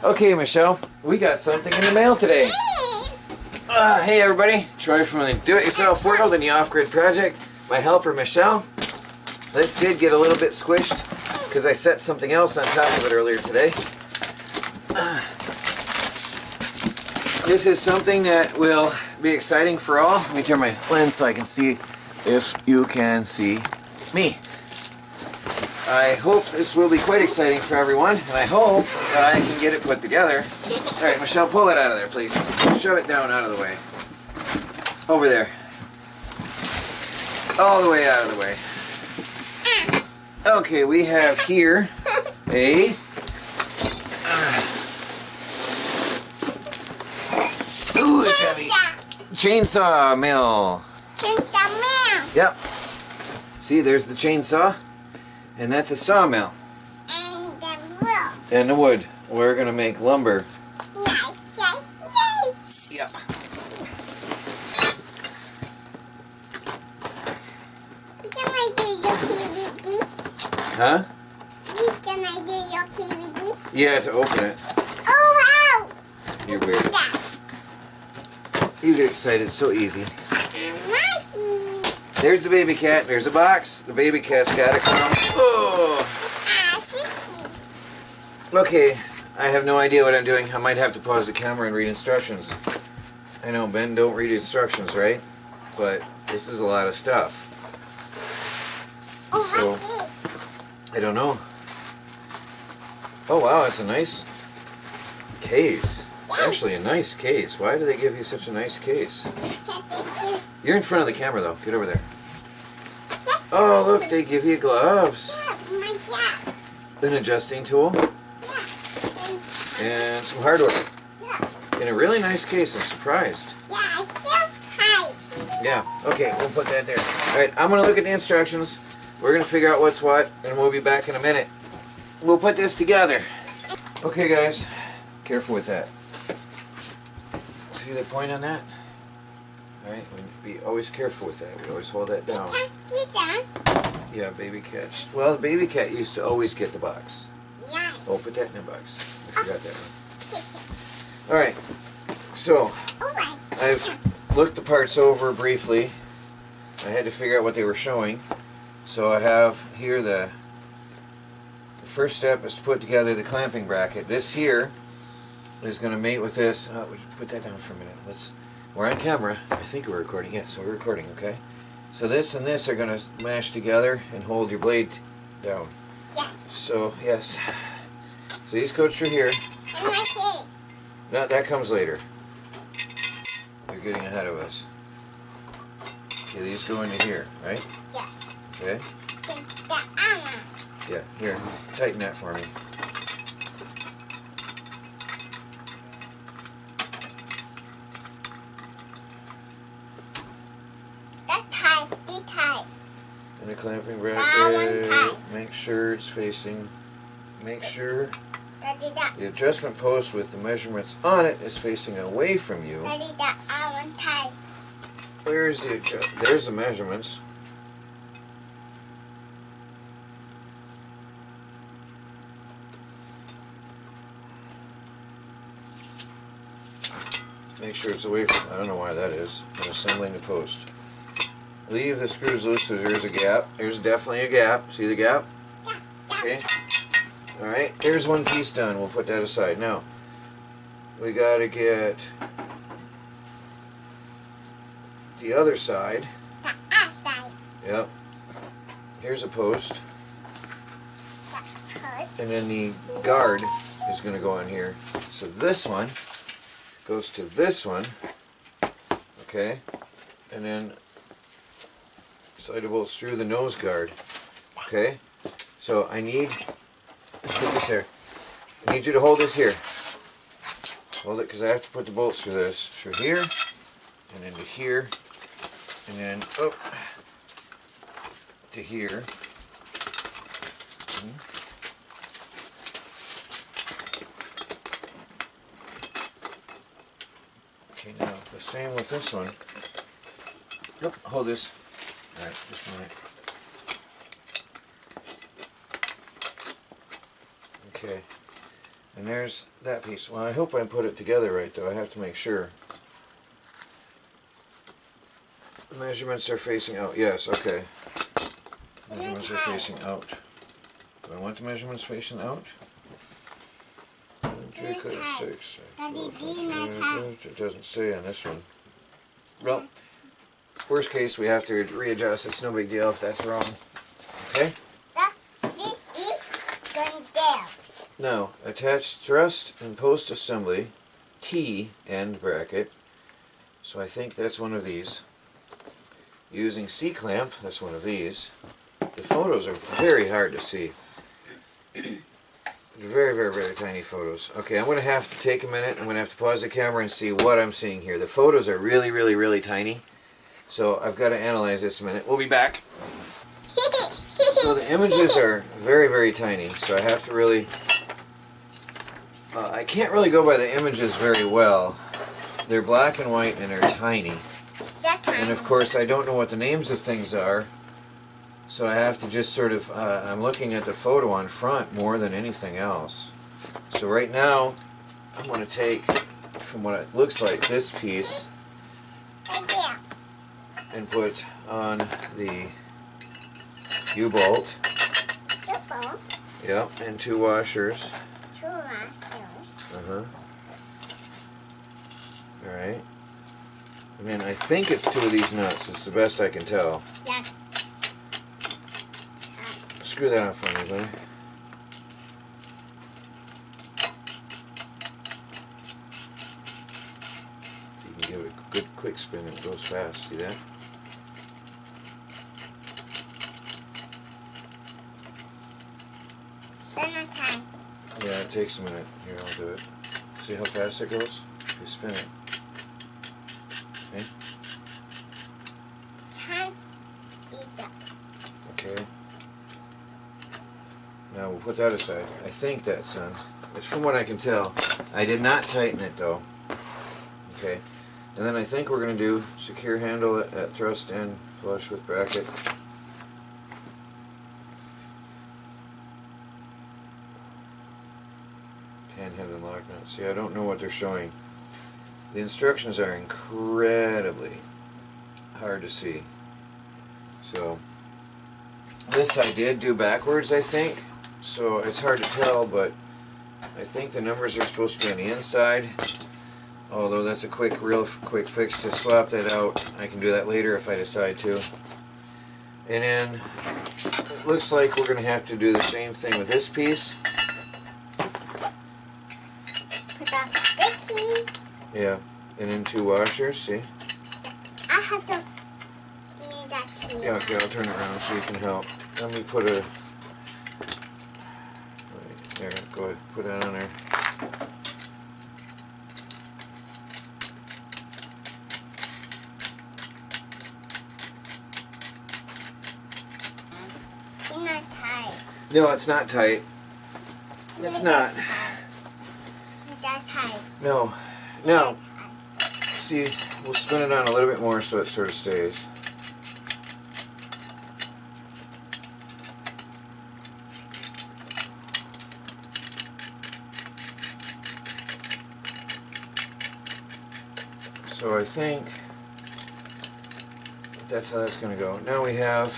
Okay, Michelle, we got something in the mail today. Hey everybody, Troy from the Do-It-Yourself World and the Off-Grid Project. My helper, Michelle. This did get a little bit squished because I set something else on top of it earlier today. This is something that will be exciting for all. Let me turn my lens so I can see if you can see me. I hope this will be quite exciting for everyone, and I hope that I can get it put together. Alright, Michelle, pull it out of there, please. Shove it down out of the way. Over there. All the way out of the way. Okay, we have here a ooh, it's heavy. Chainsaw mill. Chainsaw mill. Yep. See, there's the chainsaw, and that's a sawmill. And the wood. And the wood. We're gonna make lumber. Yes. Yep. Can I do your key with this? Huh? Can I do your key with this? Yeah, to open it. Oh wow! You're weird. You get excited so easy. Lucky. There's the baby cat. There's a box. The baby cat's gotta come. Oh. Sissy. Okay, I have no idea what I'm doing. I might have to pause the camera and read instructions. I know, Ben, don't read instructions, right? But this is a lot of stuff. Oh, So, what's this? I don't know. Oh wow, it's a nice case. It's actually a nice case. Why do they give you such a nice case? You're in front of the camera though. Get over there. Oh look, they give you gloves. Yeah, my God. An adjusting tool. Yeah. And some hardware. Yeah. In a really nice case. I'm surprised. Yeah, I feel high. Yeah, okay, we'll put that there. Alright, I'm going to look at the instructions. We're going to figure out what's what, and we'll be back in a minute. We'll put this together. Okay, guys, careful with that. See the point on that? Alright, we be always careful with that. We always hold that down. Get down. Yeah, baby cat. Well, the baby cat used to always get the box. Yeah. Oh, put that in the box. I forgot that one. Take it. Alright, so All right. I've looked the parts over briefly. I had to figure out what they were showing. So I have here the first step is to put together the clamping bracket. This here is going to mate with this. Put that down for a minute. We're on camera. I think we're recording. Yes, we're recording, okay? So this and this are going to mash together and hold your blade down. Yes. So, yes. So these go through here. And my kid. No, that comes later. You're getting ahead of us. Okay, these go into here, right? Yes. Okay? The armor. Yeah, here. Tighten that for me. That's tight. Be tight. And the clamping That one bracket. tight. Make sure it's facing. Make sure Daddy, that. the adjustment post with the measurements on it is facing away from you. Daddy, that armor tight. Where's the there's the measurements. Make sure it's away from, I don't know why that is. I'm assembling the post. Leave the screws loose so there's a gap. There's definitely a gap. See the gap? Yeah. Okay. Alright, here's one piece done. We'll put that aside. Now, we gotta get the other side. The outside. Yep. Here's a post. The post. And then the guard is going to go on here. So this one goes to this one. Okay. And then slide the bolts through the nose guard. Okay. So I need, put this here. I need you to hold this here. Hold it because I have to put the bolts through this. Through here. And into here. And then up to here. Okay, now the same with this one. Nope, hold this. Alright, just a minute. Okay. And there's that piece. Well, I hope I put it together right, though. I have to make sure. The measurements are facing out. Yes, okay. Measurements are facing out. Do I want the measurements facing out? 3/6. It doesn't say on this one. Well, worst case, we have to readjust. It's no big deal if that's wrong. Okay? Going down. Now, attach thrust and post assembly, T end bracket. So I think that's one of these. Using C-clamp, that's one of these. The photos are very hard to see. Very, very, very tiny photos. Okay, I'm going to have to take a minute. I'm going to have to pause the camera and see what I'm seeing here. The photos are really, really, really tiny. So I've got to analyze this a minute. We'll be back. So the images are very, very tiny. So I have to really... I can't really go by the images very well. They're black and white and they're tiny. And of course I don't know what the names of things are. So I have to just sort of, I'm looking at the photo on front more than anything else. So right now, I'm going to take, from what it looks like, this piece and put on the U-bolt. Yep, and 2 washers. Alright. And then I think it's 2 of these nuts. It's the best I can tell. Yes. Screw that on for me, buddy. So you can give it a good quick spin and it goes fast. See that? Yeah, it takes a minute. Here, I'll do it. See how fast it goes? You spin it. Okay? Okay. Now we'll put that aside. I think that's done. It's from what I can tell. I did not tighten it though. Okay. And then I think we're going to do secure handle at thrust end flush with bracket. Panhead and lock nut. See, I don't know what they're showing. The instructions are incredibly hard to see. So this I did do backwards, I think. So it's hard to tell, but I think the numbers are supposed to be on the inside. Although that's a real quick fix to swap that out. I can do that later if I decide to. And then it looks like we're going to have to do the same thing with this piece. Yeah, and then 2 washers, see? I have to make that key. Yeah, okay, I'll turn it around so you can help. Let me put a... There, go ahead, put that on there. It's not tight. No, it's not tight. It's not. It's that tight. No. Now, see, we'll spin it on a little bit more so it sort of stays. So I think that's how that's going to go. Now we have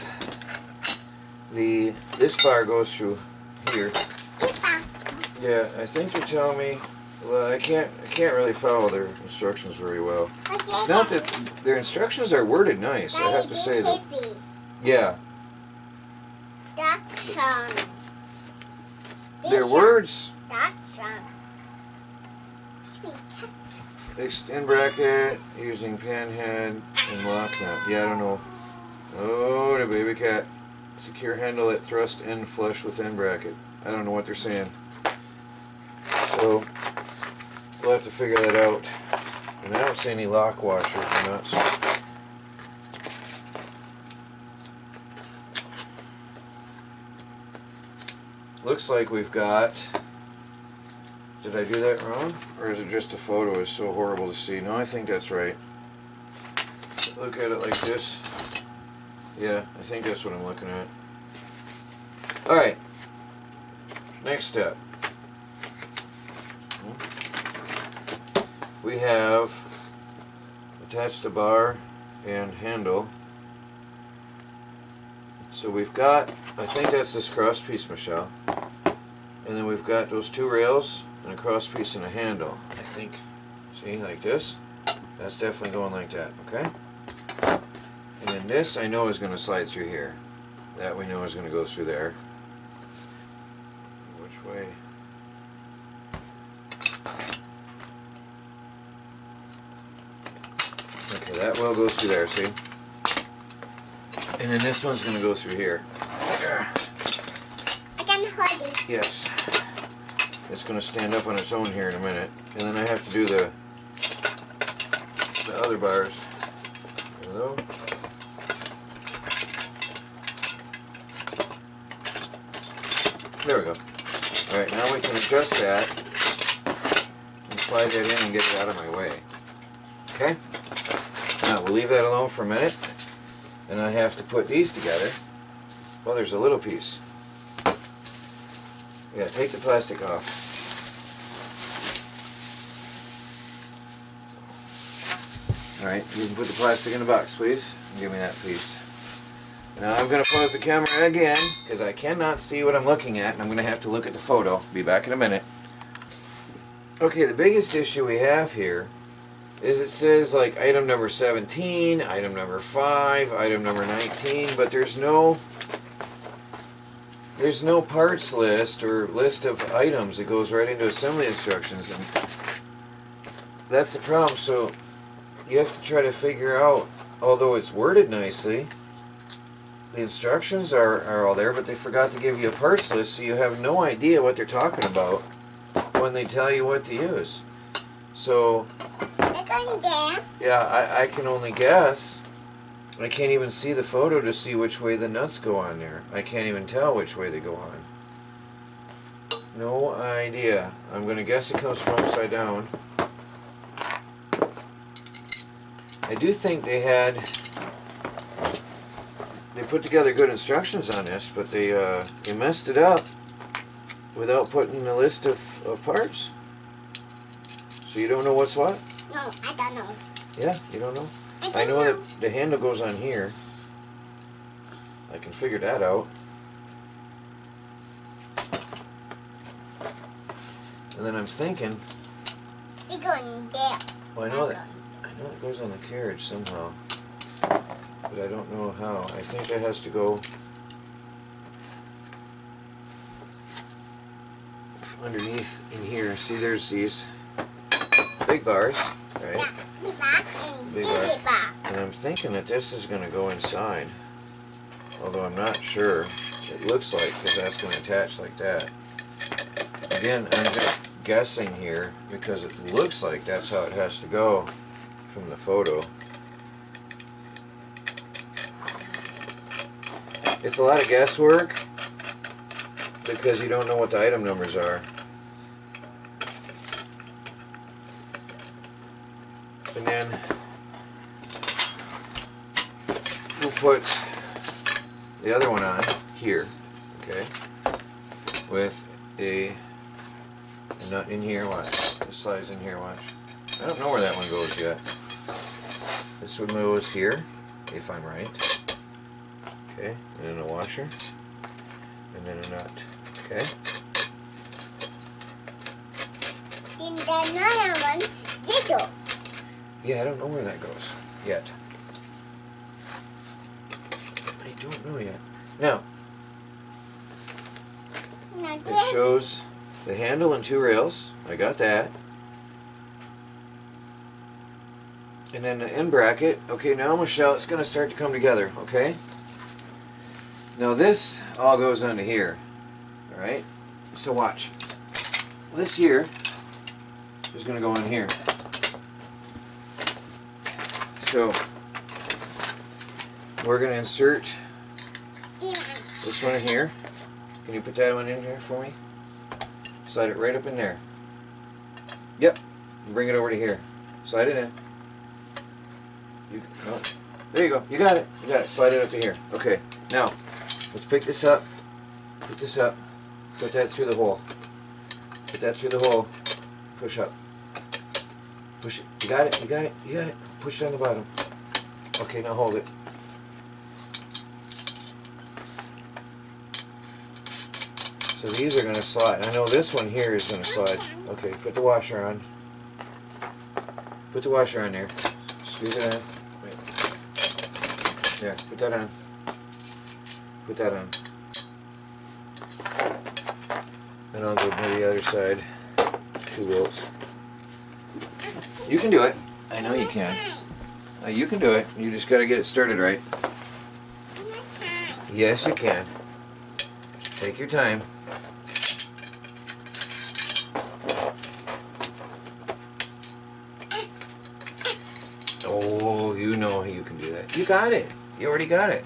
this bar goes through here. Yeah, I think you're telling me. Well, I can't really follow their instructions very well. It's not that their instructions are worded nice. I have to say that. Yeah. Their words. Extend bracket using panhead and lock nut. Yeah, I don't know. Oh, the baby cat. Secure handle at thrust end flush with end bracket. I don't know what they're saying. So we'll have to figure that out. And I don't see any lock washers or nuts. Looks like we've got... Did I do that wrong? Or is it just the photo is so horrible to see? No, I think that's right. Look at it like this. Yeah, I think that's what I'm looking at. Alright. Next step. we have attached the bar and handle. So we've got, I think that's this cross piece, Michelle. And then we've got those two rails and a cross piece and a handle. I think, see, like this. That's definitely going like that, okay? And then this I know is going to slide through here. That we know is going to go through there. Which way? Okay, that will go through there, see? And then this one's going to go through here. There. I can hold it. Yes. It's going to stand up on its own here in a minute. And then I have to do the other bars. Hello? There we go. Alright, now we can adjust that and slide that in and get it out of my way. Okay? Now we'll leave that alone for a minute. And I have to put these together. Well, there's a little piece. Yeah, take the plastic off. Alright, you can put the plastic in the box, please. Give me that piece. Now I'm going to pause the camera again, because I cannot see what I'm looking at, and I'm going to have to look at the photo. Be back in a minute. Okay, the biggest issue we have here is it says like item number 17, item number 5, item number 19, but there's no parts list or list of items that goes right into assembly instructions, and that's the problem. So you have to try to figure out, although it's worded nicely, the instructions are all there, but they forgot to give you a parts list, so you have no idea what they're talking about when they tell you what to use. So They're going there. yeah, I can only guess. I can't even see the photo to see which way the nuts go on there. I can't even tell which way they go on. No idea. I'm going to guess it comes from upside down. I do think they put together good instructions on this, but they messed it up without putting a list of parts. So you don't know what's what? No, I don't know. Yeah, you don't know? I I don't know know. that the handle goes on here. I can figure that out. And then I'm thinking, It's going there. well, I know it goes on the carriage somehow, but I don't know how. I think it has to go underneath in here. See, there's these big bars, right? Yeah, the back and Big the back. And I'm thinking that this is going to go inside, although I'm not sure. It looks like, because that's going to attach like that. Again, I'm just guessing here because it looks like that's how it has to go from the photo. It's a lot of guesswork because you don't know what the item numbers are. And then we'll put the other one on here, okay, with a nut in here. Watch, this slides in here, watch. I don't know where that one goes yet. This one goes here, if I'm right. Okay, and then a washer, and then a nut, okay? In the another one, little. Yeah, I don't know where that goes yet. I don't know yet. Now, No, it there. shows the handle and two rails. I got that. And then the end bracket. Okay, now Michelle, it's going to start to come together, okay? Now this all goes onto here, alright? So watch. This here is going to go in here. So we're going to insert this one in here. Can you put that one in here for me? Slide it right up in there. Yep. And bring it over to here. Slide it in. No. There you go. You got it. You got it. Slide it up to here. Okay. Now, let's pick this up. Pick this up. Put that through the hole. Put that through the hole. Push up. Push it. You got it. You got it. You got it. Push it on the bottom. Okay, now hold it. So these are going to slide. I know this one here is going to slide. Okay, put the washer on. Put the washer on there. Squeeze it on. Wait. There, put that on. Put that on. And I'll go to the other side. 2 volts. You can do it. I know you can. You can do it. You just got to get it started right. Yes, you can. Take your time. Oh, you know you can do that. You got it. You already got it.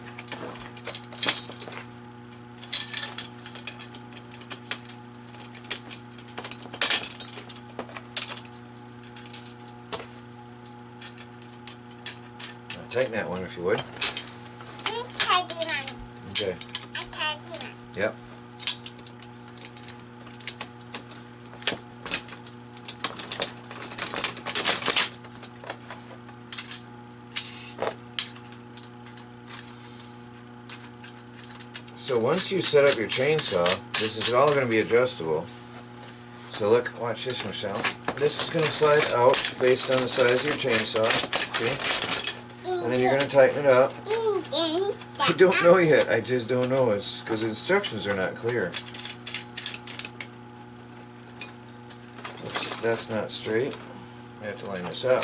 Now tighten that one if you would. Okay. Yep. So once you set up your chainsaw, this is all going to be adjustable. So look, watch this, Michelle. This is going to slide out based on the size of your chainsaw. See? And then you're going to tighten it up. I don't know yet. I just don't know. It's because the instructions are not clear. That's not straight. I have to line this up.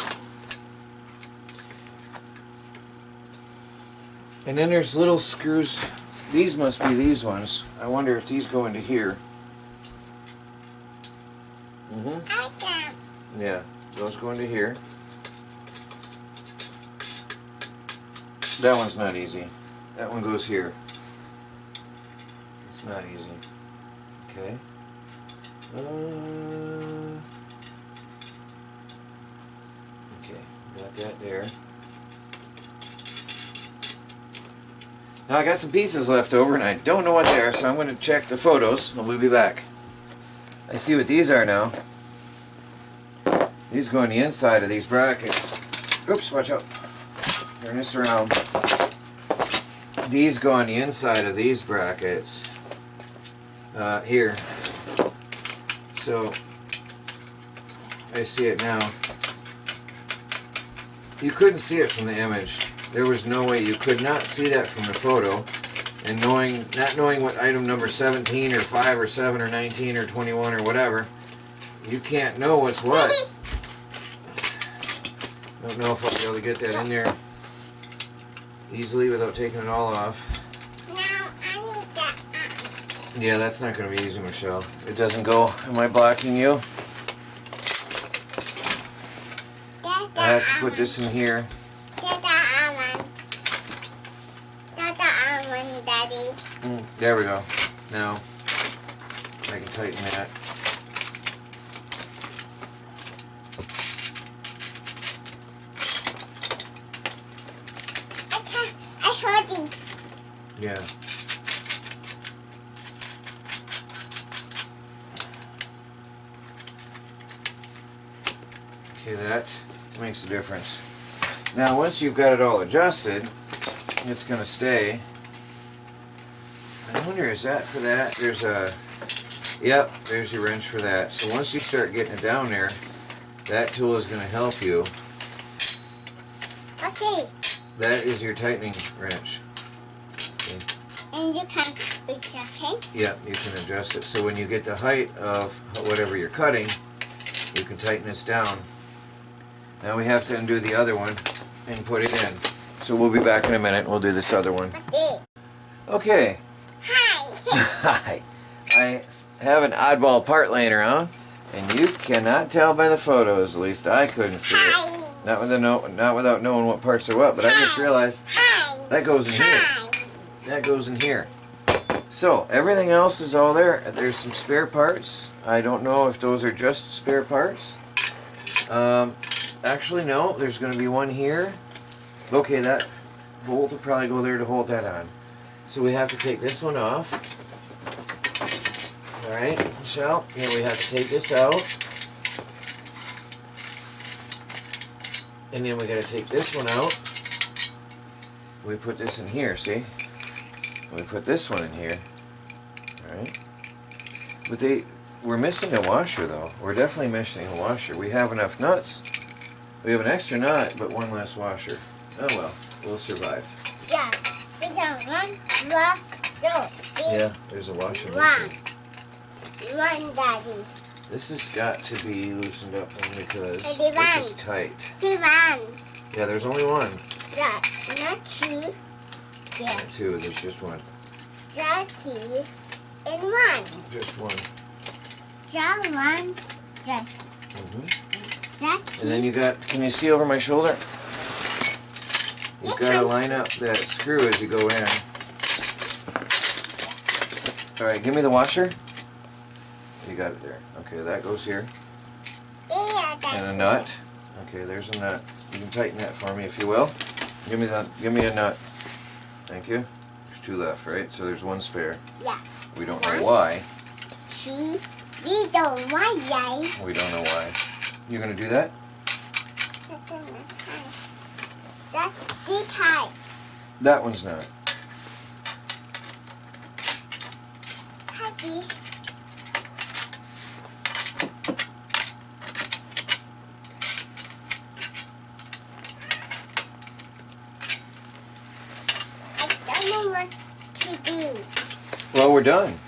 And then there's little screws. These must be these ones. I wonder if these go into here. Yeah, those go into here. That one's not easy. That one goes here. It's not easy. Okay. Okay, got that there. Now I got some pieces left over and I don't know what they are, so I'm going to check the photos and we'll be back. I see what these are now. These go on the inside of these brackets. Oops, watch out. Turn this around. These go on the inside of these brackets. Here. So, I see it now. You couldn't see it from the image. There was no way. You could not see that from the photo. And not knowing what item number 17 or 5 or 7 or 19 or 21 or whatever, you can't know what's what. I don't know if I'll be able to get that in there easily without taking it all off. Now I need that. Yeah, that's not going to be easy, Michelle. It doesn't go. Am I blocking you? I have to put this in here. Daddy. There we go. Now I can tighten that. I heard these. Yeah. Okay, that makes a difference. Now once you've got it all adjusted, it's going to stay. I wonder, is that for that? There's a, yep, there's your wrench for that. So once you start getting it down there, that tool is going to help you. Okay. That is your tightening wrench. Okay. And you can adjust it? Yep, you can adjust it. So when you get the height of whatever you're cutting, you can tighten this down. Now we have to undo the other one and put it in. So we'll be back in a minute and we'll do this other one. Okay. Hi. Hi. I have an oddball part laying around, and you cannot tell by the photos. At least I couldn't see it. Not without knowing what parts are what. But I just realized that goes in here. That goes in here. So everything else is all there. There's some spare parts. I don't know if those are just spare parts. Actually, no. There's going to be one here. Okay, that bolt will probably go there to hold that on. So we have to take this one off. Alright, Michelle, here we have to take this out. And then we gotta take this one out. We put this in here, see? We put this one in here. Alright. But we're missing a washer though. We're definitely missing a washer. We have enough nuts. We have an extra nut, but one less washer. Oh well, we'll survive. Yeah. There's a one rock so Yeah, there's a washer one. missing. One, Daddy. This has got to be loosened up then because Daddy, this is one. tight. See one. Yeah, there's only one. Yeah, not two. Yes. Not two, there's just one. Just two and one. Just one. Just one. Just. Just And then you got, can you see over my shoulder? You've got to line up that screw as you go in. Alright, give me the washer. You got it there. Okay, that goes here. Yeah, And a nut. Okay, there's a nut. You can tighten that for me if you will. Give me a nut. Thank you. There's two left, right? So there's one spare. Yeah. We don't know why. Two. We don't want yay. We don't know why. You're gonna do that? That's the type. That one's not. Type this. I don't know what to do. Well, we're done.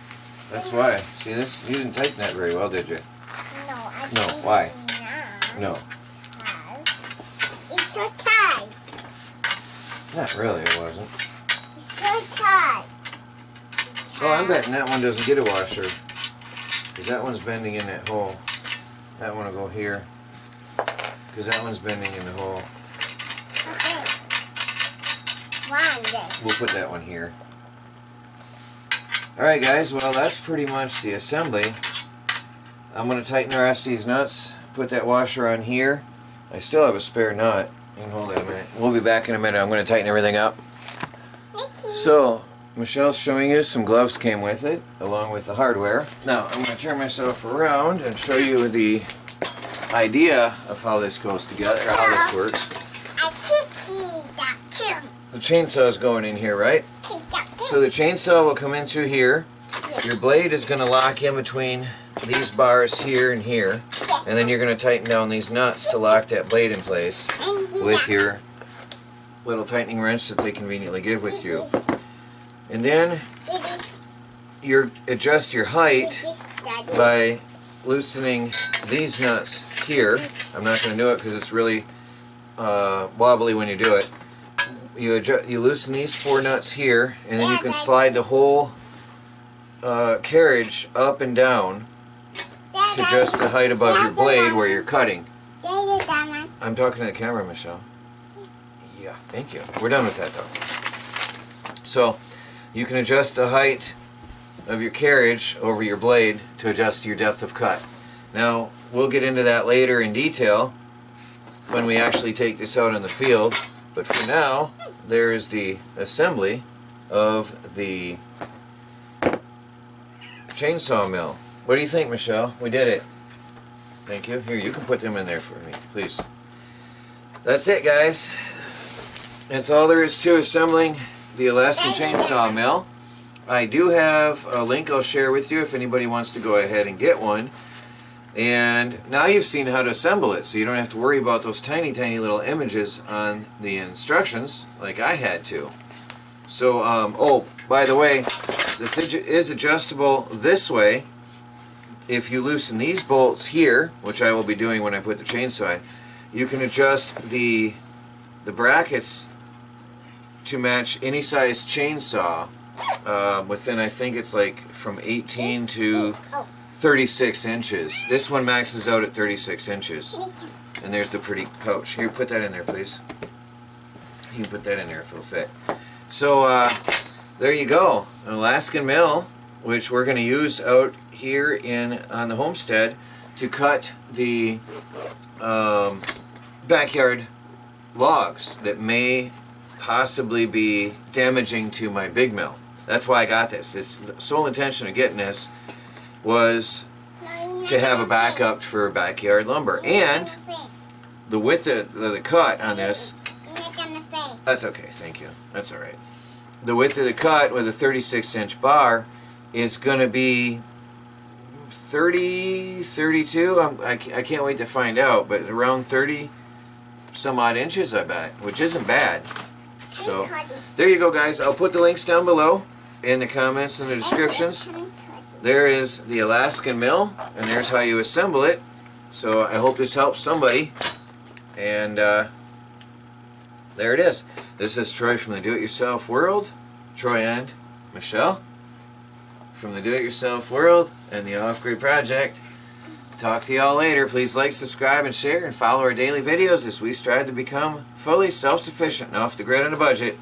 That's why. See this? You didn't tighten that very well, did you? No, I No, didn't why? know. No. It's so tight. Not really, it wasn't. It's so tight. Oh, I'm betting that one doesn't get a washer. Because that one's bending in that hole. That one will go here. Because that one's bending in the hole. Okay. One this. We'll put that one here. Alright guys, well that's pretty much the assembly. I'm going to tighten the rest of these nuts. Put that washer on here. I still have a spare nut. You can hold it a minute. We'll be back in a minute. I'm going to tighten everything up. So, Michelle's showing you some gloves came with it, along with the hardware. Now, I'm going to turn myself around and show you the idea of how this goes together, or how this works. I kick that too. The chainsaw is going in here, right? Kick that too. So the chainsaw will come in through here. Your blade is going to lock in between these bars here and here. And then you're going to tighten down these nuts to lock that blade in place with your little tightening wrench that they conveniently give with you. And then you adjust your height by loosening these nuts here. I'm not going to do it because it's really wobbly when you do it. You loosen these four nuts here, and then you can slide the whole carriage up and down to just the height above your blade where you're cutting. I'm talking to the camera, Michelle. Yeah, thank you. We're done with that though. So you can adjust the height of your carriage over your blade to adjust your depth of cut. Now, we'll get into that later in detail when we actually take this out in the field. But for now, there is the assembly of the chainsaw mill. What do you think, Michelle? We did it. Thank you. Here, you can put them in there for me, please. That's it, guys. That's all there is to assembling the Alaskan chainsaw mill. I do have a link I'll share with you if anybody wants to go ahead and get one. And now you've seen how to assemble it, so you don't have to worry about those tiny, tiny little images on the instructions like I had to. So, oh, by the way, this is adjustable this way. If you loosen these bolts here, which I will be doing when I put the chainsaw in, you can adjust the brackets to match any size chainsaw within, I think it's like from 18 to 36 inches. This one maxes out at 36 inches. And there's the pretty pouch. Here, put that in there, please. You can put that in there if it'll fit. So, there you go. An Alaskan mill, which we're going to use out here on the homestead to cut the backyard logs that may possibly be damaging to my big mill. That's why I got this. The sole intention of getting this was to have a backup for backyard lumber. And the width of the cut on this. Nick on the face. That's okay, thank you. That's all right. The width of the cut with a 36-inch bar is going to be 30, 32. I can't wait to find out, but around 30 some odd inches, I bet, which isn't bad. So there you go, guys. I'll put the links down below in the comments and the descriptions. There is the Alaskan mill, and there's how you assemble it. So I hope this helps somebody. And there it is. This is Troy from the Do-It-Yourself World. Troy and Michelle from the Do-It-Yourself World and the Off-Grid Project. Talk to y'all later. Please like, subscribe, and share, and follow our daily videos as we strive to become fully self-sufficient and off the grid on a budget.